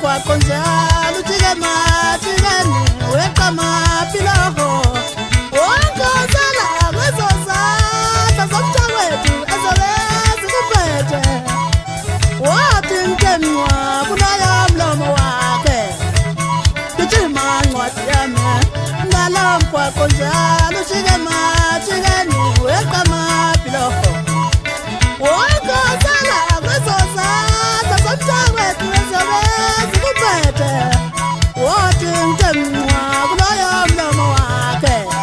kwakho njalo ujike mathikeni weqa mapiloho wongozela kwezo zandla zomntakwethu ezobe zikuphethe wathi mkenwa kuloyo mlomo wakhe gijima ncwadi yami ngalo mkwakho njalo ujike mathikeni weqa mapiloho wongozela kwezo zandla zomntakwethu ezobe zikuphethe wathi mkenwa kuloyo mlomo wakhe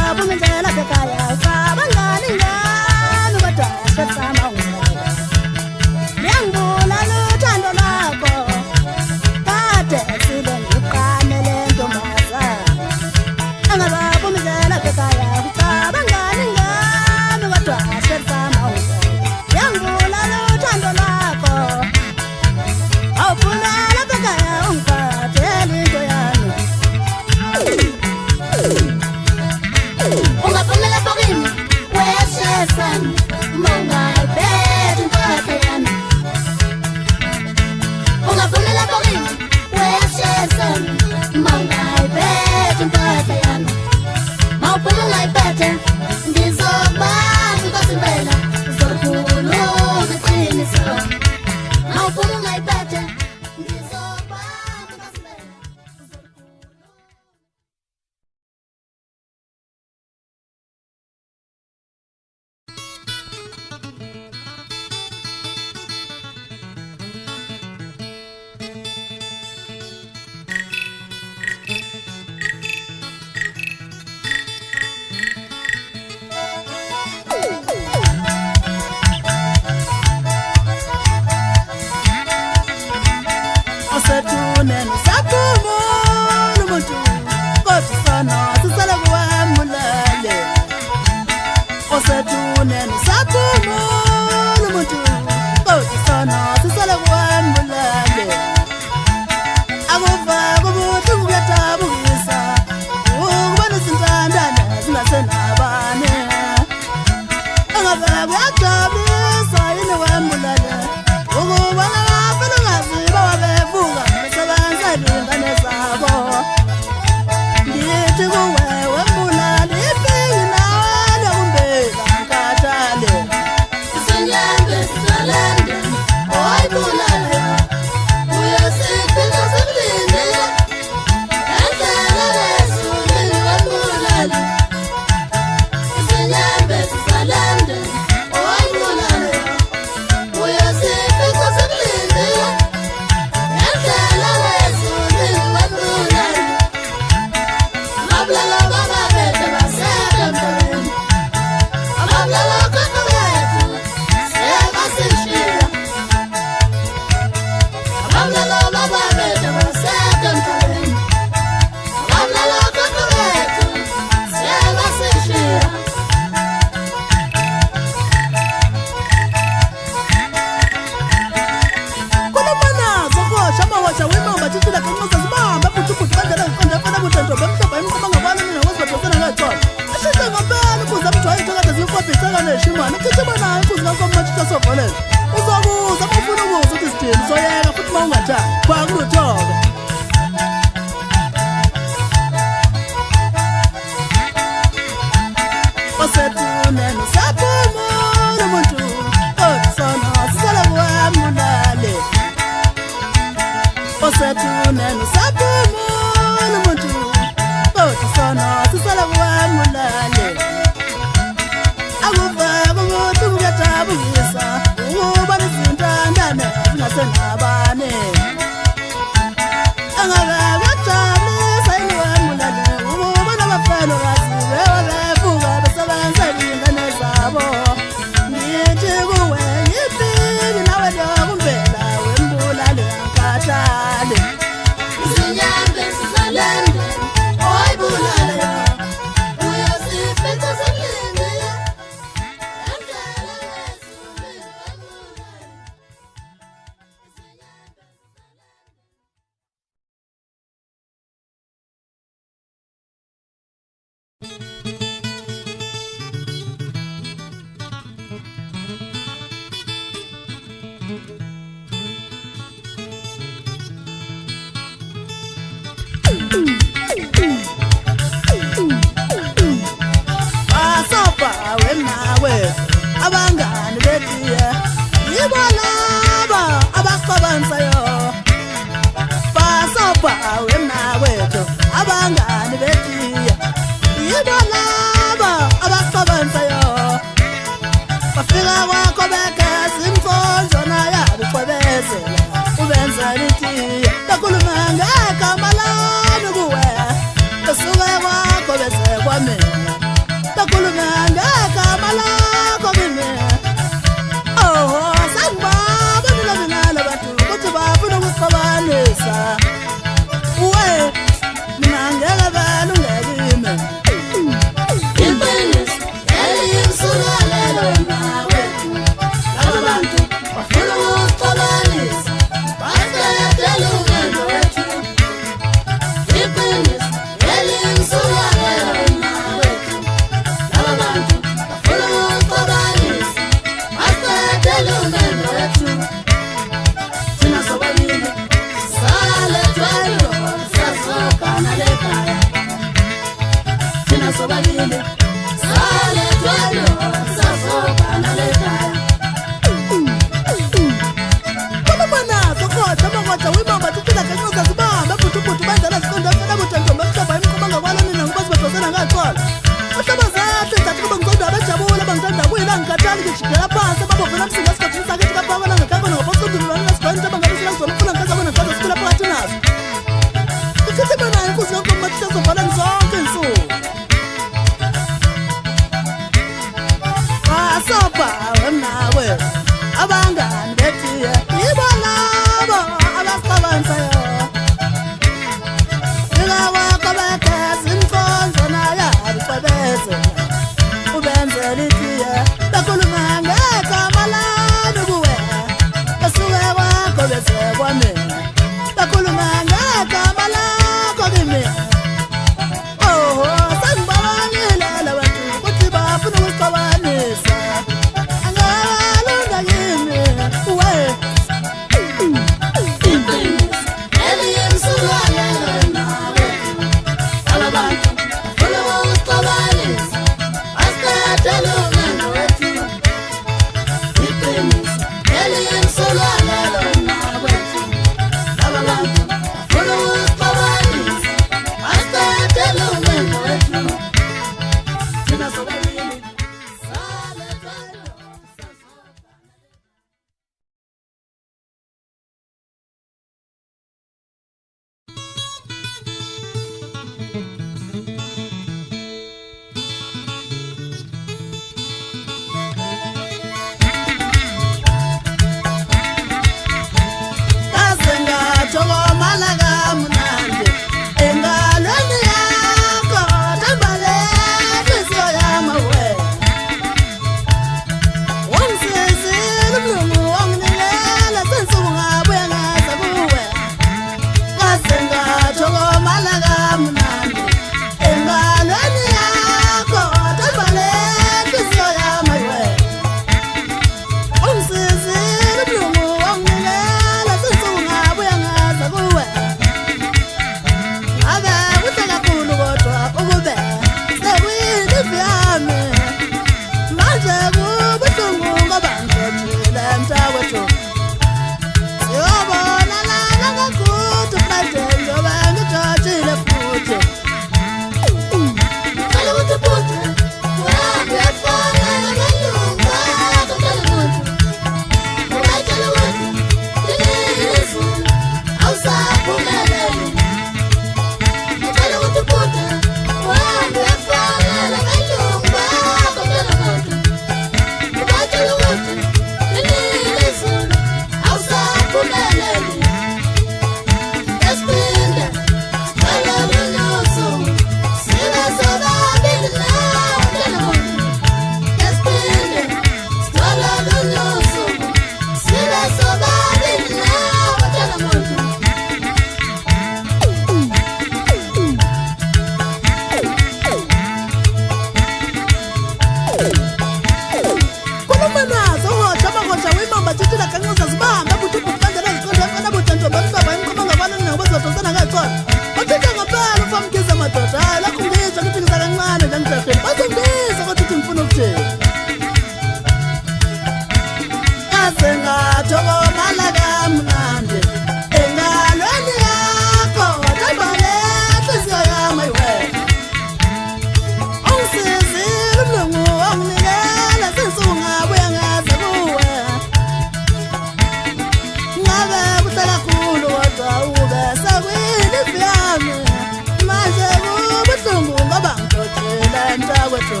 mntakwethu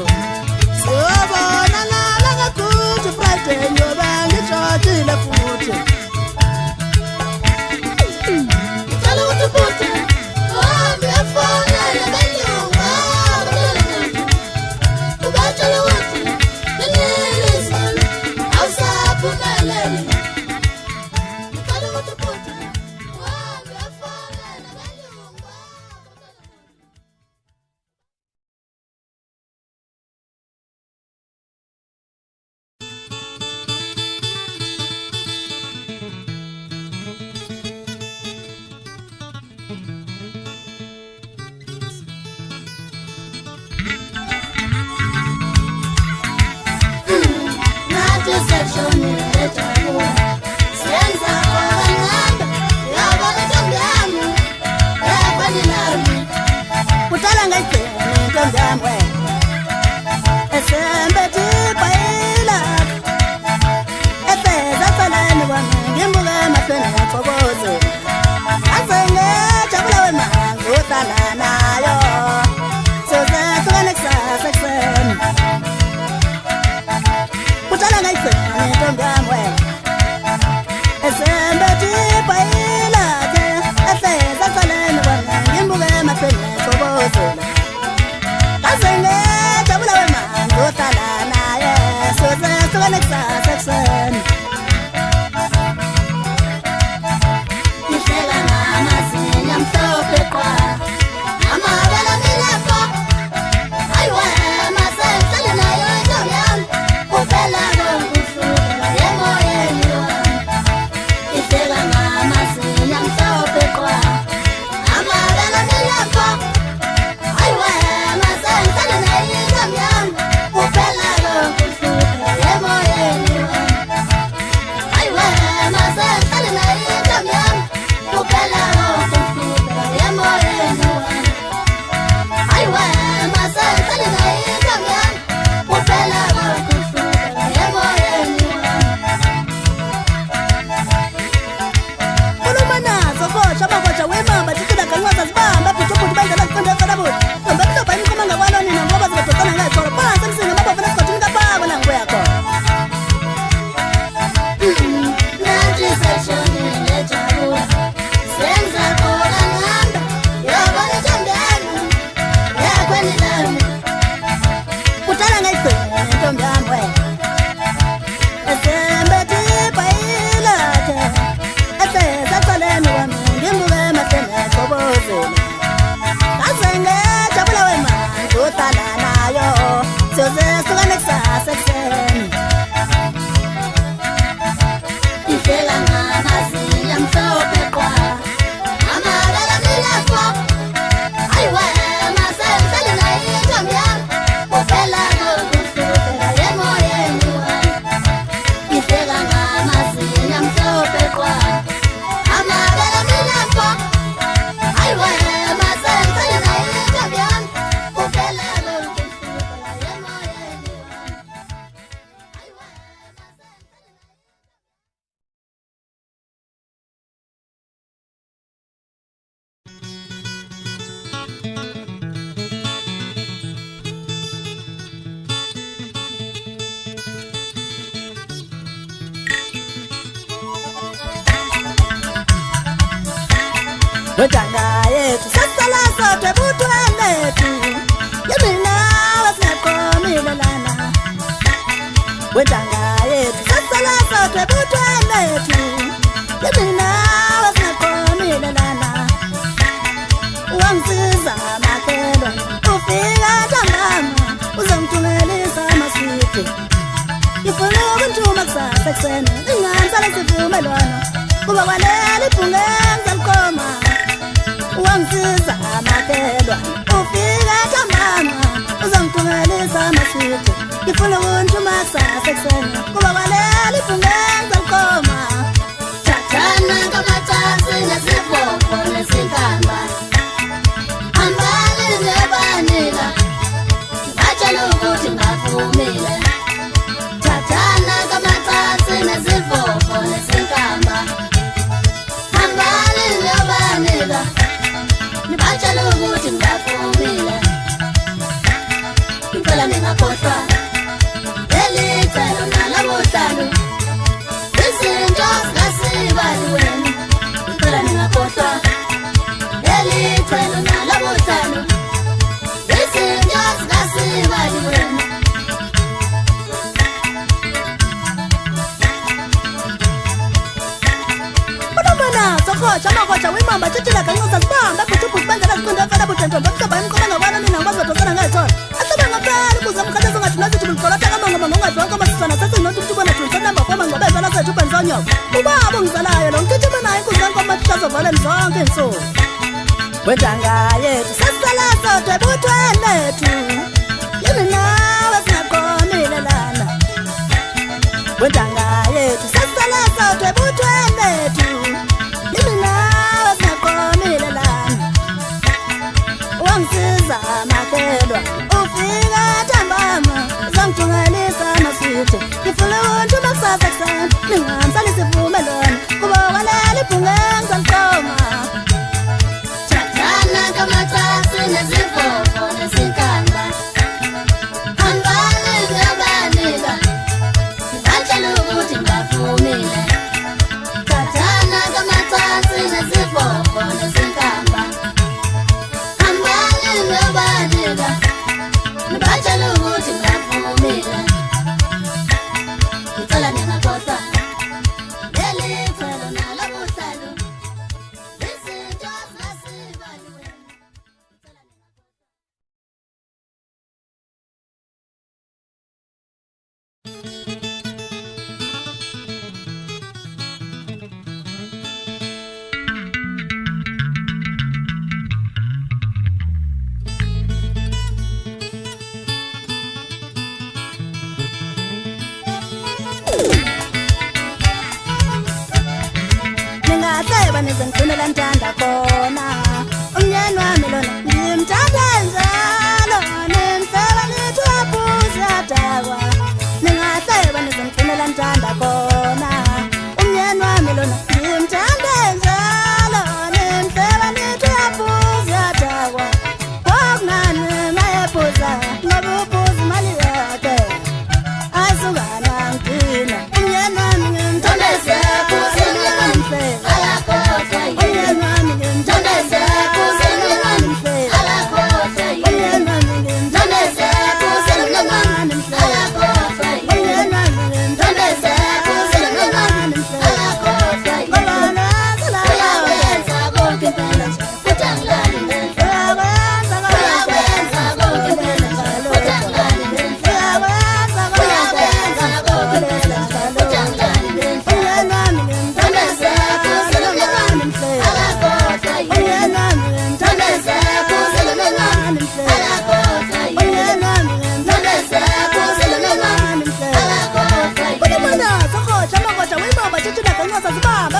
siyobona nalanga kuthi Friday ngiyobe ngijojile futhi ngicela ukuthi futhi uhambe uyafonela benyonga ubatshela ukuthi lelizulu awusaphumeleli ngicela ukuthi futhi uhambe uyafonela benyonga. Wetanga yetu sasala sote butwene tu Yemina wasnekomile lana Wetanga yetu sasala sote butwene tu Yemina wasnekomile lana Uwamsiza makelo ufika tangama Uzamtumelisa maswiti Ifuna ukuntuma kusasa kusene Ingansala sivumelwana Kuba wanele pungenza mkoma Uwamsiza makelwa ufika thamama uzangithumelisa amaswiti ngifuna ukuntuma kusasa ekuseni kuba kwalela ifungenza ukoma thathana ngamathansi nesibopho nesinkamba hambani nebanila ngatshela ukuthi ngavumile thathana ngamathansi nesibopho nesinkamba hambani nebanila Nibachala ukuthi ngavumile ngicela ningakhohlwa leli celo nalabuhlalo izinto zingasibaliweni ngicela ningakhohlwa leli celo nalabuhlalo izinto zingasibaliweni Chama wimamba chichila kanyoza sibamba buthubuthi bangela siqinda fela buthento bamhlaba imqoba ngabana nina ngibazodosana ngayithola asebe ngaphala ukuze mkhathazo ngathi nazithi bulqolatha kamanga ngongaziwa masisana sathi nothi umuntu bona thunsa namba kwama ngobeza lasethu benzonyo ubaba ngizalayo lo ngithithima naye inkuzana kwamahlazo valeni zonke insuku wendanga yethu sasala sodwa ebuthweni lethu yini nawe singaqomile lana wendanga yethu sasala sodwa ebuthweni lethu Wangisiza makelwa ufika ntambama zangithungalisa amasithe ngifuna ukuthi makusasa kusasa ningamsalisa ivumelwano kuba waleli ibhunge ngizaliqoma Thathana kamathasi nezivoko nesinkamba hambani ngiyabanika ngibantshela ukuthi ngibavumile Thathana kamathasi nezivoko nesinkamba Nibajala ukuthi ngavumile Ngicela ningakhohlwa leli celo nalabuhlalo izinto zingasibaliweni Ngicela ntanda khona umnyeni wami lona ngimthanda njalo nimfela nithi waphuza dakwa ningahleba nizongicela ntanda khona umnyeni wami lona ngimthanda njalo nimfela nithi waphuza dakwa kokunani mayephuza ngoba uphuza imali yakhe asungana ngina umnyeni wami ngimthanda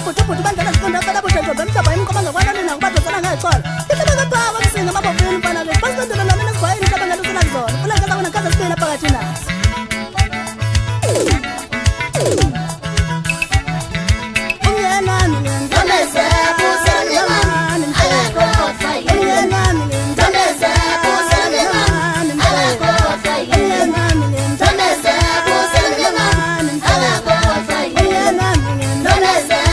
Buthubuthi bangela siqinda fela buthento bemhlaba imqoba ngabana nina ngibadosana ngayithola Ihlebe kaphawa msinga amabofini mfana bethu basisendela nami nesigwayini mhlaba ngelusela kuzona Fulekela wena kaza siphila phakathi nazo Umyenami ngimthondeze kusele mani alakhohlwa Umyenami ngimthondeze kusele mani alakhohlwa Umyenami ngimthondeze kusele mani alakhohlwa Umyenami ngimthondeze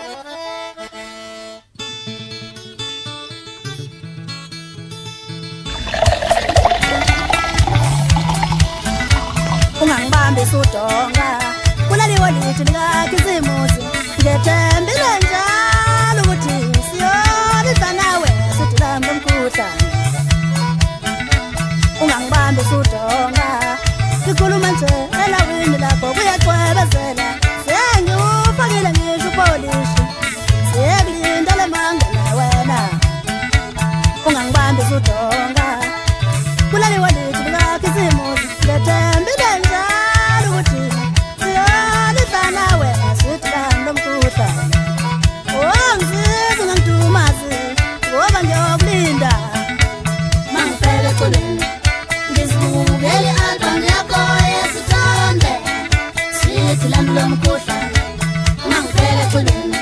Thank you. ungangibambi sudonga kulaliwa lithi likaKhisimusi ngethembile njalo ukuthi siyolidla nawe sidilamba umkhuhlane ungangibambi sudonga sikhuluma nje elawini lakho kuyacwebezela sengiwufakile ngisho upolishi siyekulinda le manga na wena ungangibambi sudonga kulaliwa lithi likaKhisimusi ngethembile njalo ukuthi siyolidla nawe sidilamba umkhuhlane ongisiza ungangidumazi ngoba ngiyokulinda mangifele eculeni ngizibukele i-album yakho yesithombe sidilamba umkhuhlane mangifele eculeni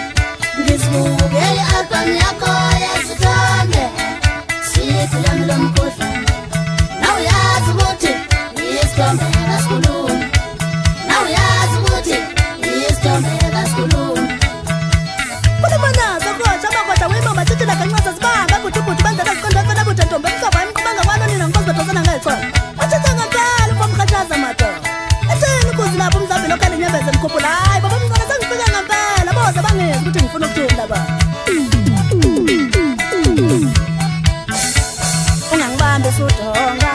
ngizibukele i-album yakho yesithombe sidilamba umkhuhlane nawuyazi ukuthi isithombe kasikhulumi nawuyazi ukuthi isithombe kasikhulumi kulumanazo kodwa abakodwa wimama thithila kancasa sibamba buthubuthi benzela siqonda fana buthe ntombe mhlaba imqubanga kwanonina ngikosi betosana ngayithona wathitha ngempela ufamkhathaza madoda etheni ukuzi lapho mhlawumbe lokale nyembeze mkhuphula hayi baba mncane sengifike ngempela boze bangezi ukuthi ngifuna ukuthini laba ungangibambi sudonga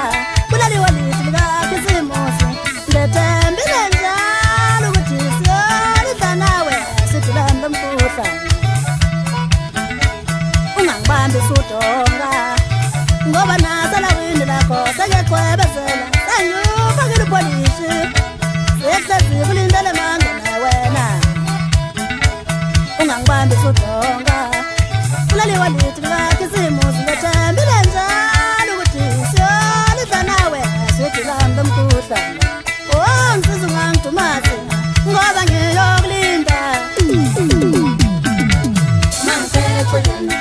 kulaliwa lithi likaKhisimusi ngethembile njalo ukuthi siyolidla nawe sidilamba umkhuhlane ungangibambi sudonga ngoba naselawini lakho sengecwebezela sengiwufakile upolishi sekuhlezi kulindele manga na wena ungangibambi sudonga kulaliwa lithi likaKhisimusi ngethembile njalo ukuthi siyolidla nawe sidilamba umkhuhlane ongisiza ungangidumazi ngoba ngiyokulinda mangifele eculeni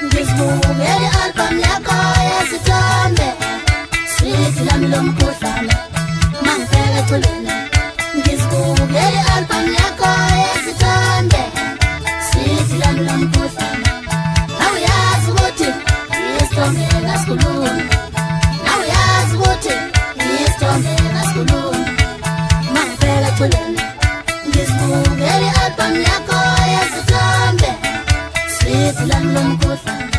ngizibukele i-album yakho yesithombe sidilamba umkhuhlane mangifele eculeni ngizibukele i-album yakho yesithombe sidilamba umkhuhlane nawuyazi ukuthi isithombe kasikhulumi nawuyazi ukuthi isithombe kasikhulumi mangifele eculeni ngizibukele i-album yakho yesithombe sidilamba umkhuhlane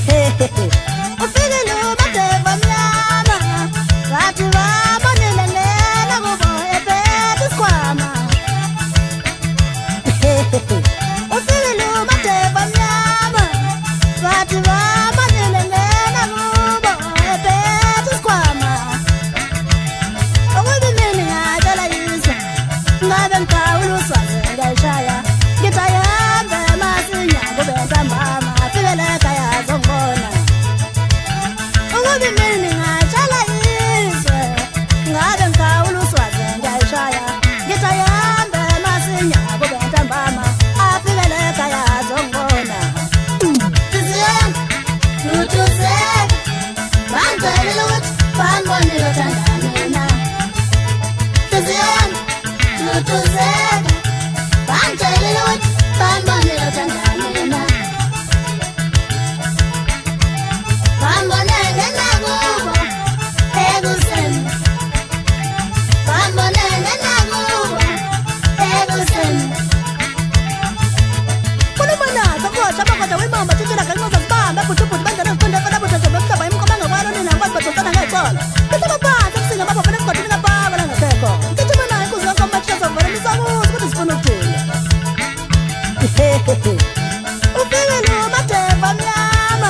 Ufike lo mateva mnyama Bathi babonile ngena kubo ephethe isikhwama Ufike lo mateva mnyama Bathi babonile ngena kubo ephethe isikhwama Okubi mina ngadala yisa Ngabe ngigawula uswazi ngayishaya Ngithayambe masinya kube ntambama Afikele ekhaya zongibona Ukubi mina ngatshala yisa Ngabe ngigawula uswazi ngayishaya Ngithayambe masinya kube ntambama Afikele ekhaya zongibona Tiziyami, tuthuzeka Bangicela ukuthi bangibonile othanda mina Tiziyami, tuthuzeka Bangicela ukuthi bangibonile othanda mina Bambone ngena kubo ekuseni Bambone ngena kubo ekuseni Kulumana sakhoja bakhoja wemama tshitshela kanqoza sibamba buthubuthi bangena siqonde fana buthatha bamhlaba imkhoma ngabalo nina ngikwazi bathosana ngayixola Kuthaba phansi kusinga baba fana sigodini ngapha la ngasekho Ngithuma naye inkuzi yakho amathesa vale nisakuza ukuthi sifuna ukuthula Ufike lo mateva mnyama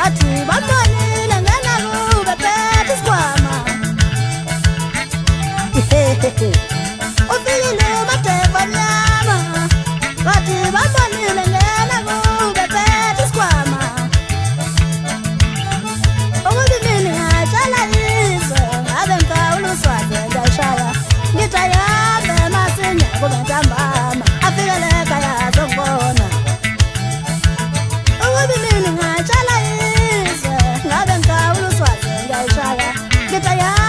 Athi babonile ngena kube phethe isikhwama Ufike lo mateva mnyama Athi babonile ngena kube phethe isikhwama Okubi mina ngatshala yisa Ngabe ngigawula uswazi ngayishaya Ngithayambe masinya kube ntambama Afikele ekhaya zongibona Ukubi mina ngatshala yisa Ngabe ngigawula uswazi ngayishaya Ngithayambe